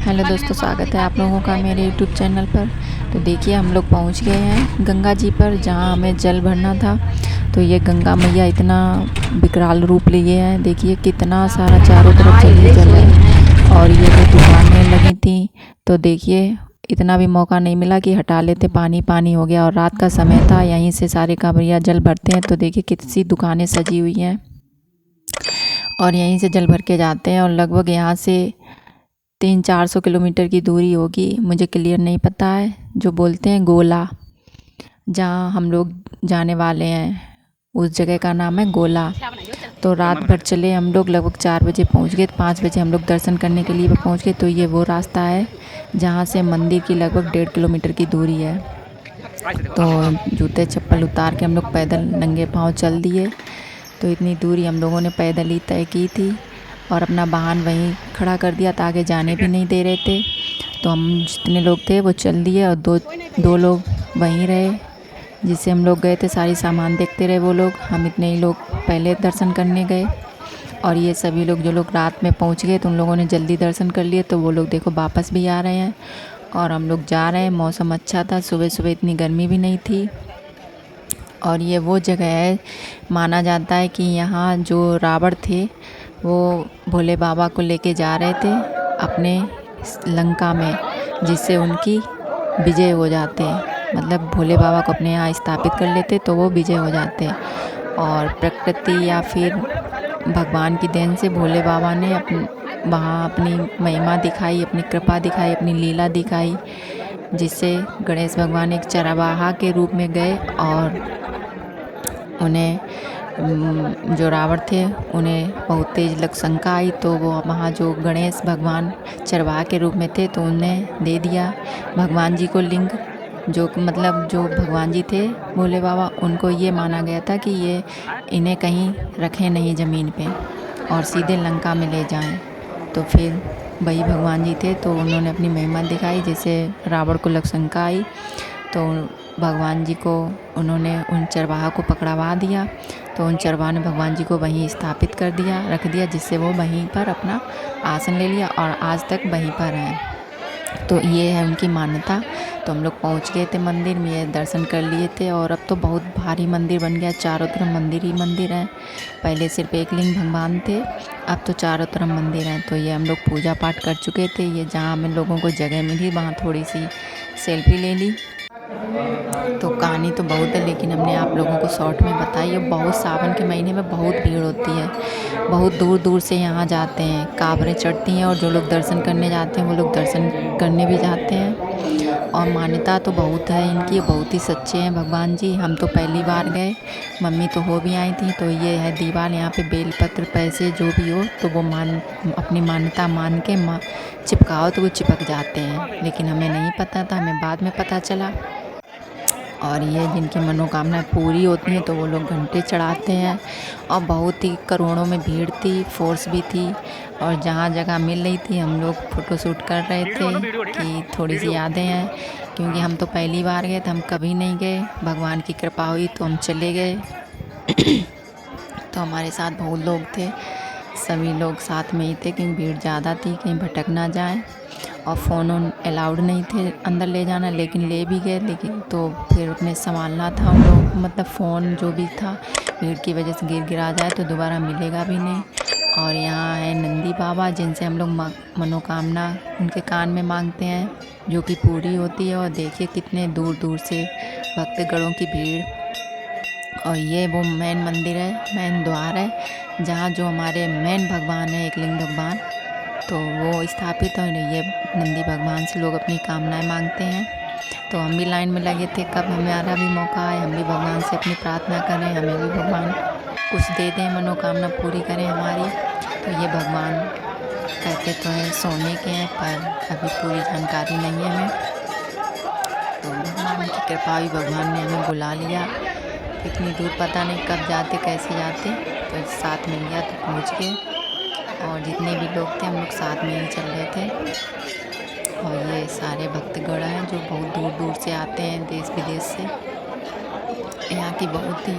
Hello दोस्तों, स्वागत है आप लोगों का मेरे यूट्यूब चैनल पर। तो देखिए हम लोग पहुंच गए हैं गंगा जी पर, जहां हमें जल भरना था। तो ये गंगा मैया इतना विकराल रूप लिए हैं। देखिए कितना सारा चारों तरफ जल ही जल है। और ये जो दुकानें लगी थी, तो देखिए इतना भी मौका नहीं मिला कि हटा लेते, पानी पानी हो गया। और रात का समय था, यहीं से सारे कांवरिया जल भरते हैं। तो देखिए कितनी दुकानें सजी हुई हैं और यहीं से जल भर के जाते हैं। और लगभग यहाँ से 300-400 किलोमीटर की दूरी होगी, मुझे क्लियर नहीं पता है। जो बोलते हैं गोला, जहाँ हम लोग जाने वाले हैं, उस जगह का नाम है गोला। तो रात भर चले हम लोग, लगभग 4 बजे पहुँच गए। 5 बजे हम लोग दर्शन करने के लिए पहुँच गए। तो ये वो रास्ता है जहाँ से मंदिर की लगभग 1.5 किलोमीटर की दूरी है। तो जूते चप्पल उतार के हम लोग पैदल नंगे पाँव चल दिए। तो इतनी दूरी हम लोगों ने पैदल ही तय की थी और अपना वाहन वहीं खड़ा कर दिया था, आगे जाने भी नहीं दे रहे थे। तो हम जितने लोग थे वो चल दिए और दो लोग वहीं रहे, जिससे हम लोग गए थे। सारी सामान देखते रहे वो लोग। हम इतने ही लोग पहले दर्शन करने गए और ये सभी लोग जो लोग रात में पहुंच गए तो उन लोगों ने जल्दी दर्शन कर लिए। तो वो लोग देखो वापस भी आ रहे हैं और हम लोग जा रहे हैं। मौसम अच्छा था, सुबह सुबह इतनी गर्मी भी नहीं थी। और ये वो जगह है, माना जाता है कि यहाँ जो रावण थे वो भोले बाबा को लेके जा रहे थे अपने लंका में, जिससे उनकी विजय हो जाते। मतलब भोले बाबा को अपने यहाँ स्थापित कर लेते तो वो विजय हो जाते। और प्रकृति या फिर भगवान की देन से भोले बाबा ने वहाँ अपनी महिमा दिखाई, अपनी कृपा दिखाई, अपनी लीला दिखाई, जिससे गणेश भगवान एक चरवाहा के रूप में गए और उन्हें जो रावण थे उन्हें बहुत तेज शंका आई। तो वो वहाँ जो गणेश भगवान चरवाहा के रूप में थे तो उन्हें दे दिया भगवान जी को लिंग। जो मतलब जो भगवान जी थे भोले बाबा, उनको ये माना गया था कि ये इन्हें कहीं रखें नहीं ज़मीन पे और सीधे लंका में ले जाएं। तो फिर वही भगवान जी थे, तो उन्होंने अपनी महिमा दिखाई, जिससे रावण को शंका आई। तो भगवान जी को उन्होंने उन चरवाहा को पकड़वा दिया। तो उन चरवाहा ने भगवान जी को वहीं स्थापित कर दिया, रख दिया, जिससे वो वहीं पर अपना आसन ले लिया और आज तक वहीं पर हैं। तो ये है उनकी मान्यता। तो हम लोग पहुंच गए थे मंदिर में, दर्शन कर लिए थे। और अब तो बहुत भारी मंदिर बन गया, चारों तरफ मंदिर ही मंदिर हैं। पहले सिर्फ एक लिंग भगवान थे, अब तो चारों तरफ मंदिर हैं। तो ये हम लोग पूजा पाठ कर चुके थे। ये जहाँ हमें लोगों को जगह मिली वहाँ थोड़ी सी सेल्फी ले ली। तो कहानी तो बहुत है, लेकिन हमने आप लोगों को शॉर्ट में बताई है। बहुत सावन के महीने में बहुत भीड़ होती है, बहुत दूर दूर से यहाँ जाते हैं, कांवरें चढ़ती हैं। और जो लोग दर्शन करने जाते हैं वो लोग दर्शन करने भी जाते हैं। और मान्यता तो बहुत है इनकी, बहुत ही सच्चे हैं भगवान जी। हम तो पहली बार गए, मम्मी तो हो भी आई थी। तो ये है दीवार, यहाँ पे बेलपत्र पैसे जो भी हो तो वो अपनी मान्यता मान के चिपकाओ तो वो चिपक जाते हैं। लेकिन हमें नहीं पता था, हमें बाद में पता चला। और ये जिनकी मनोकामनाएं पूरी होती हैं तो वो लोग घंटे चढ़ाते हैं। और बहुत ही करोड़ों में भीड़ थी, फोर्स भी थी। और जहाँ जगह मिल रही थी हम लोग फ़ोटो शूट कर रहे थे कि थोड़ी सी यादें हैं, क्योंकि हम तो पहली बार गए थे, हम कभी नहीं गए। भगवान की कृपा हुई तो हम चले गए। तो हमारे साथ बहुत लोग थे, सभी लोग साथ में ही थे, क्योंकि भीड़ ज़्यादा थी, कहीं भटक ना जाए। और फ़ोन अलाउड नहीं थे अंदर ले जाना, लेकिन ले भी गए। लेकिन तो फिर उसमें संभालना था हम लोग, मतलब फ़ोन जो भी था भीड़ की वजह से गिरा जाए तो दोबारा मिलेगा भी नहीं। और यहाँ है नंदी बाबा, जिनसे हम लोग मनोकामना उनके कान में मांगते हैं, जो कि पूरी होती है। और देखिए कितने दूर दूर से भक्तगणों की भीड़। और ये वो मेन मंदिर है, मेन द्वार है, जहाँ जो हमारे मेन भगवान है एकलिंग भगवान, तो वो स्थापित है। ये नंदी भगवान से लोग अपनी कामनाएं मांगते हैं। तो हम भी लाइन में लगे थे, कब हमारा भी मौका आए, हम भी भगवान से अपनी प्रार्थना करें, हमें भी भगवान कुछ दे दें, मनोकामना पूरी करें हमारी। तो ये भगवान कहते तो हैं सोने के हैं, पर अभी पूरी जानकारी नहीं है हमें। तो भगवान की कृपा हुई, भगवान ने हमें बुला लिया। इतनी दूर पता नहीं कब जाते कैसे जाते, तो साथ मिल गया तो पहुँच गए। और जितने भी लोग थे हम लोग साथ में ही चल रहे थे। और ये सारे भक्तगण हैं जो बहुत दूर दूर से आते हैं, देश विदेश से। यहाँ की बहुत ही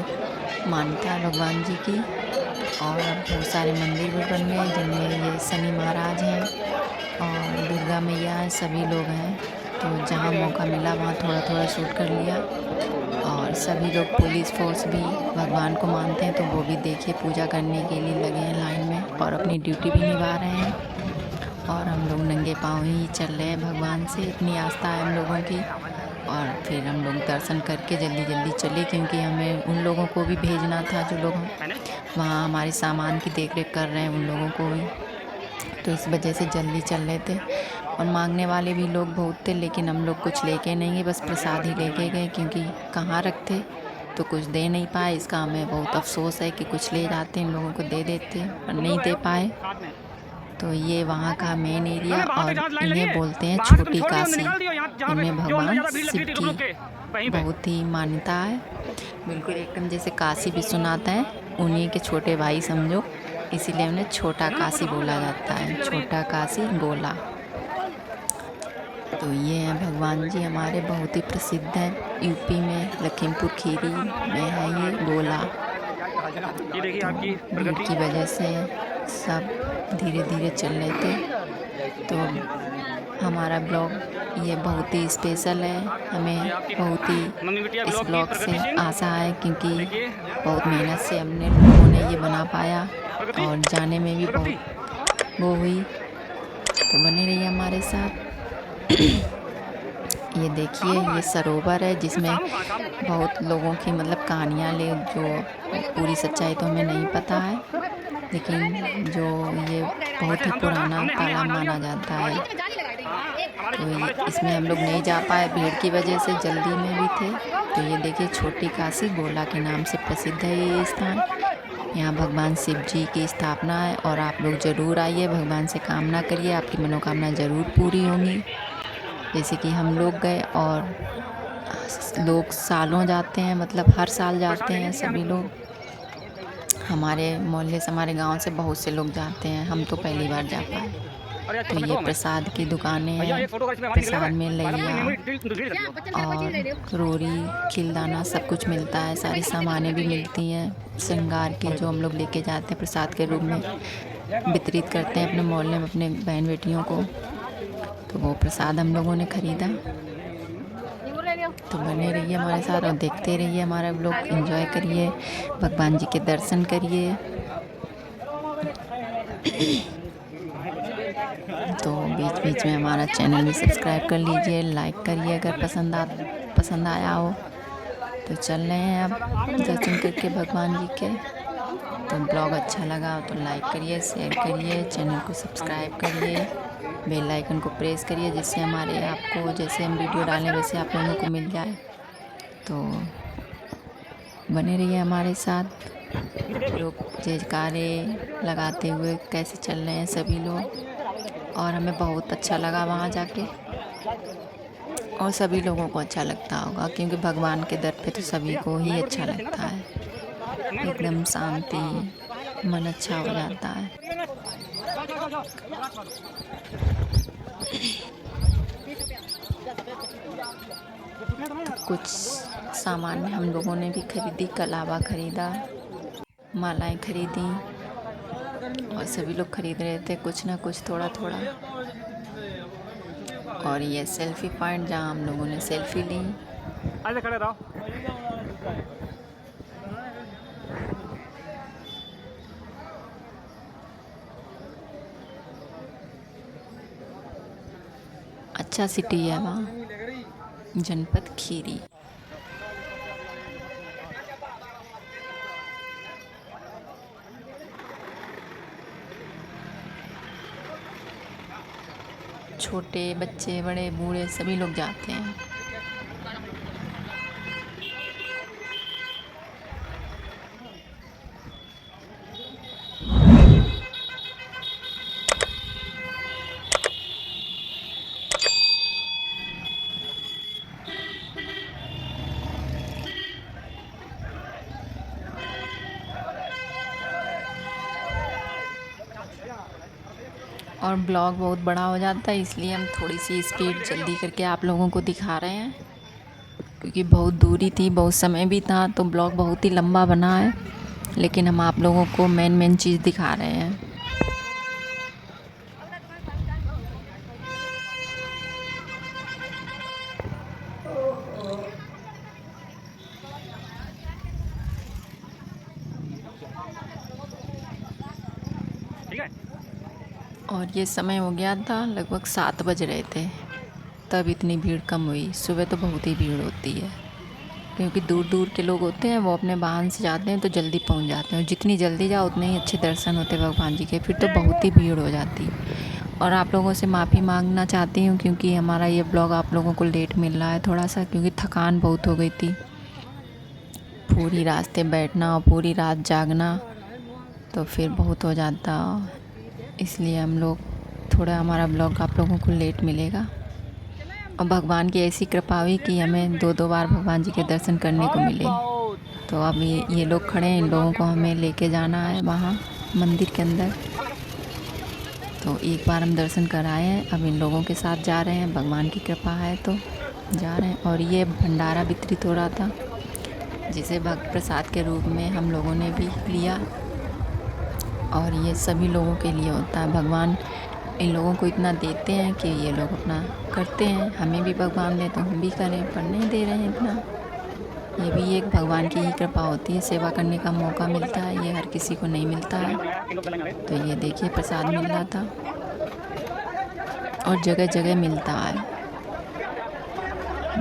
मान्यता है भगवान जी की। और अब बहुत सारे मंदिर भी बन गए, जिनमें ये ये शनि महाराज हैं और दुर्गा मैया हैं, सभी लोग हैं। तो जहाँ मौका मिला वहाँ थोड़ा थोड़ा शूट कर लिया। और सभी लोग पुलिस फोर्स भी भगवान को मानते हैं, तो वो भी देखिए पूजा करने के लिए लगे हैं लाइन में और अपनी ड्यूटी भी निभा रहे हैं। और हम लोग नंगे पाँव ही चल रहे हैं भगवान से, इतनी आस्था है हम लोगों की। और फिर हम लोग दर्शन करके जल्दी जल्दी चले, क्योंकि हमें उन लोगों को भी भेजना था जो लोग वहाँ हमारे सामान की देख रेख कर रहे हैं, उन लोगों को भी। तो इस वजह से जल्दी चल रहे थे। और मांगने वाले भी लोग बहुत थे, लेकिन हम लोग कुछ लेके नहीं गए, बस प्रसाद ही लेके गए, क्योंकि कहाँ रखते तो कुछ दे नहीं पाए। इसका हमें बहुत अफसोस है कि कुछ ले जाते इन लोगों को दे देते, पर नहीं दे पाए। तो ये वहाँ का मेन एरिया, और इन्हें बोलते हैं छोटी काशी। इनमें भगवान शिव की बहुत ही मान्यता है, बिल्कुल एकदम जैसे काशी विश्वनाथ है, उन्हीं के छोटे भाई समझो, इसीलिए उन्हें छोटा काशी बोला जाता है, छोटा काशी गोला। तो ये हैं भगवान जी हमारे, बहुत ही प्रसिद्ध हैं। यूपी में लखीमपुर खीरी में है ये गोला। ये देखिए आपकी भीड़ की वजह से सब धीरे धीरे चल रहे थे। तो हमारा ब्लॉग ये बहुत ही स्पेशल है, हमें बहुत ही इस ब्लॉग से आशा है, क्योंकि बहुत मेहनत से हमने लोगों ने ये बना पाया और जाने में भी बहुत वो हुई। तो बने रहिए हमारे साथ। ये देखिए ये सरोवर है, जिसमें बहुत लोगों की मतलब कहानियाँ ले, जो पूरी सच्चाई तो हमें नहीं पता है, लेकिन जो ये बहुत ही पुराना तालाब माना जाता है। तो इसमें हम लोग नहीं जा पाए भीड़ की वजह से, जल्दी में भी थे। तो ये देखिए छोटी काशी गोला के नाम से प्रसिद्ध है ये स्थान। यहाँ भगवान शिव जी की स्थापना है, और आप लोग ज़रूर आइए, भगवान से कामना करिए, आपकी मनोकामना ज़रूर पूरी होंगी। जैसे कि हम लोग गए, और लोग सालों जाते हैं, मतलब हर साल जाते हैं सभी लोग। हमारे मोहल्ले से, हमारे गांव से बहुत से लोग जाते हैं, हम तो पहली बार जा पाए। तो ये प्रसाद की दुकानें हैं, प्रसाद में लैया और रोरी, खिलदाना सब कुछ मिलता है, सारी सामानें भी मिलती हैं श्रृंगार की, जो हम लोग लेके जाते हैं प्रसाद के रूप में, वितरित करते हैं अपने मोहल्ले में अपने बहन बेटियों को। तो वो प्रसाद हम लोगों ने ख़रीदा। तो बने रहिए हमारे साथ और देखते रहिए हमारा ब्लॉग, एंजॉय करिए, भगवान जी के दर्शन करिए। तो बीच बीच में हमारा चैनल भी सब्सक्राइब कर लीजिए, लाइक करिए अगर पसंद आया हो। तो चल रहे हैं अब दर्शन करके भगवान जी के। तो ब्लॉग अच्छा लगा तो लाइक करिए, शेयर करिए, चैनल को सब्सक्राइब करिए, बेल आइकन को प्रेस करिए, जिससे हमारे आपको जैसे हम वीडियो डालें वैसे आप लोगों को मिल जाए। तो बने रहिए हमारे साथ। लोग जयकारे लगाते हुए कैसे चल रहे हैं सभी लोग, और हमें बहुत अच्छा लगा वहाँ जाके, और सभी लोगों को अच्छा लगता होगा, क्योंकि भगवान के दर पे तो सभी को ही अच्छा लगता है, एकदम शांति, मन अच्छा हो जाता है। तो कुछ सामान हम लोगों ने भी खरीदी, कलावा खरीदा, मालाएं खरीदी, और सभी लोग खरीद रहे थे कुछ ना कुछ थोड़ा थोड़ा। और ये सेल्फी पॉइंट जहाँ हम लोगों ने सेल्फी ली। खड़े रहो। अच्छा सिटी है वहाँ, जनपद खीरी। छोटे बच्चे, बड़े, बूढ़े सभी लोग जाते हैं। और ब्लॉग बहुत बड़ा हो जाता है, इसलिए हम थोड़ी सी स्पीड जल्दी करके आप लोगों को दिखा रहे हैं, क्योंकि बहुत दूरी थी, बहुत समय भी था, तो ब्लॉग बहुत ही लंबा बना है, लेकिन हम आप लोगों को मेन चीज़ दिखा रहे हैं। ठीक है। और ये समय हो गया था लगभग 7 बज रहे थे, तब इतनी भीड़ कम हुई। सुबह तो बहुत ही भीड़ होती है, क्योंकि दूर दूर के लोग होते हैं, वो अपने वाहन से जाते हैं तो जल्दी पहुंच जाते हैं, और जितनी जल्दी जाओ उतने ही अच्छे दर्शन होते हैं भगवान जी के। फिर तो बहुत ही भीड़ हो जाती। और आप लोगों से माफ़ी मांगना चाहती हूँ, क्योंकि हमारा ये ब्लॉग आप लोगों को लेट मिल रहा है थोड़ा सा, क्योंकि थकान बहुत हो गई थी। पूरी रास्ते बैठना और पूरी रात जागना तो फिर बहुत हो जाता, इसलिए हम लोग थोड़ा, हमारा ब्लॉग आप लोगों को लेट मिलेगा। और भगवान की ऐसी कृपा हुई कि हमें 2-2 बार भगवान जी के दर्शन करने को मिले। तो अब ये लोग खड़े हैं, इन लोगों को हमें लेके जाना है वहाँ मंदिर के अंदर। तो एक बार हम दर्शन कर आए हैं, अब इन लोगों के साथ जा रहे हैं, भगवान की कृपा है तो जा रहे हैं। और ये भंडारा वितरित हो रहा था, जिसे भक्त प्रसाद के रूप में हम लोगों ने भी लिया। और ये सभी लोगों के लिए होता है, भगवान इन लोगों को इतना देते हैं कि ये लोग अपना करते हैं। हमें भी भगवान दे तो हम भी करें, पर नहीं दे रहे हैं इतना। ये भी एक भगवान की ही कृपा होती है, सेवा करने का मौका मिलता है, ये हर किसी को नहीं मिलता है। तो ये देखिए प्रसाद मिल रहा था, और जगह जगह मिलता है।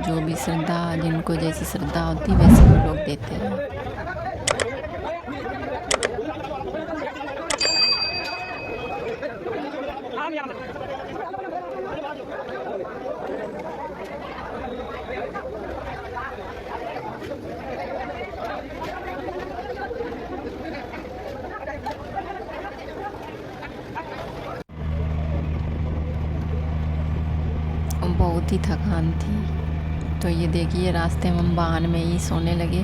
जो भी श्रद्धा, जिनको जैसी श्रद्धा होती है वैसे वो लोग देते हैं। बहुत ही थकान थी। तो ये देखिए रास्ते में हम वाहन में ही सोने लगे,